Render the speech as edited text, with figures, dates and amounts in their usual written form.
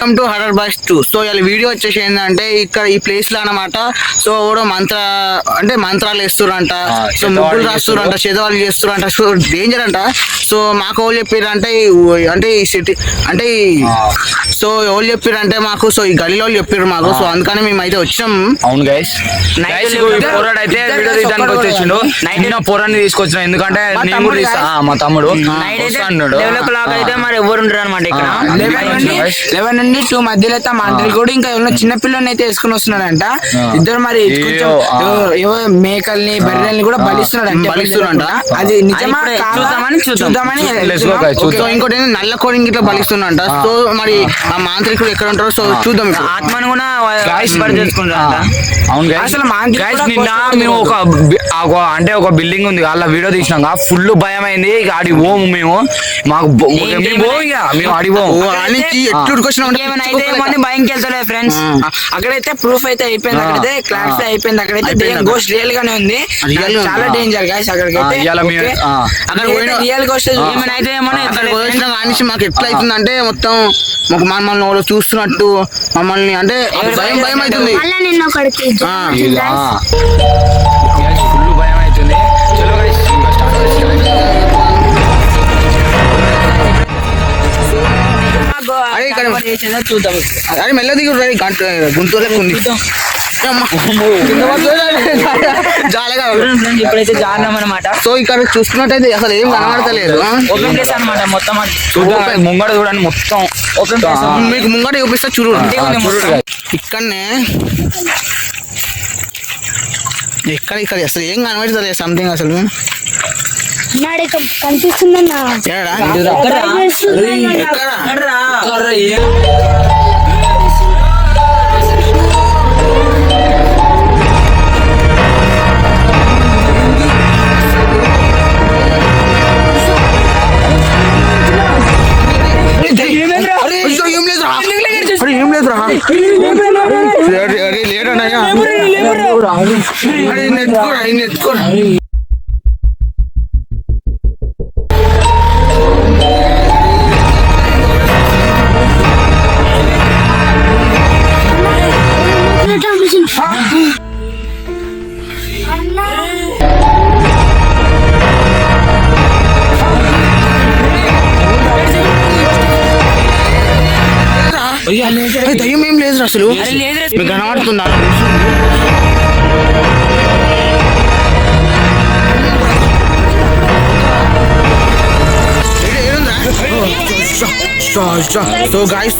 Welcome to horror boys 2. So ఇలా video వచ్చేసి ఏంటంటే ఇక్కడ ఈ ప్లేస్ లో అన్నమాట. సో ఎవడో మంత్రాలు వేస్తురంట, సో ముగ్గులు రాస్తురంట, చేదవాళ్ళు చేస్తురంట, సో డేంజర్ అంట. సో మాకు ఎవరు చెప్పారంటే అంటే ఈ సిటీ అంటే సో ఎవరు చెప్పారంటే మాకు, సో ఈ గలీలో చెప్పారు మాకు. సో అందుకని మేము అయితే వచ్చాం. అవును గైస్, పోరాడు అయితే వీడియో తీయడానికి వచ్చేసిండు. నిన్న పోరాన్ని తీసుకొచ్చిన, ఎందుకంటే నేను కూడా తీస్తా. మా తమ్ముడు అయితే మరి ఎవరు ఉండరు అనమాట ఇక్కడ. 11 నుండి 2 మధ్యలో అయితే మంత్రి కూడా ఇంకా ఎవరో చిన్న పిల్లని అయితే వేసుకుని వస్తున్నాడంట. ఇద్దరు మరి మేకల్ని బర్రెల్ని కూడా బలిస్తున్నాడంట. అది నిజమా చూద్దామని. సో ఇంకోటి నల్ల కోడింగ్ ఇట్లా బలిస్తుందంట. సో మరి ఆ మాంత్రికుడు ఎక్కడ ఉంటారో సో చూద్దాం. ఆత్మను కూడా చేసుకుంటారంట. అవును అసలు నిన్న మేము ఒక బిల్డింగ్ ఉంది, అలా వీడియో తీసినాక ఫుల్ భయం అయింది. ఇక ఆడి పోము మేము, మాకు మేము ఆడి పోము. భయంకి వెళ్తలేదు ఫ్రెండ్స్. అక్కడైతే ప్రూఫ్ అయితే అయిపోయింది, అక్కడైతే క్లారిఫై అయిపోయింది. అక్కడైతే గోస్ట్ రియల్ గానే ఉంది, చాలా డేంజర్ గాయస్. అక్కడికైతే రియల్ గోస్ట్ ఏమైనా మాకు ఎట్లా అవుతుందంటే మొత్తం మమ్మల్ని వాళ్ళు చూస్తున్నట్టు మమ్మల్ని అంటే భయం భయం అవుతుంది. ఫుల్ భయం అవుతుంది. చలో గైస్ ఇంకా స్టార్ట్ చూద్దాం. అరే మెల్ల దిగురు గుంటూరు ఉంది. ఇప్పుడైతే జారినాం అనమాట. సో ఇక్కడ చూసుకున్నట్టయితే అసలు ఏం కనబడతలేదు. ఓపెన్ ప్లేస్ అనమాట మొత్తం. ముంగడ చూడండి మొత్తం ఓపెన్ ప్లేస్. మీకు ముంగడ చూపిస్తా చూడు. ఇక్కడనే ఇక్కడ అసలు ఏం కనబడతలేదు సంథింగ్ అసలు. కనిపిస్తుందన్నా ఏం లేదురా లేడనయ్యా నెత్తుకోరా. దయ్యం ఏం లేదు అసలు, మీకు కనబడుతుందా? So guys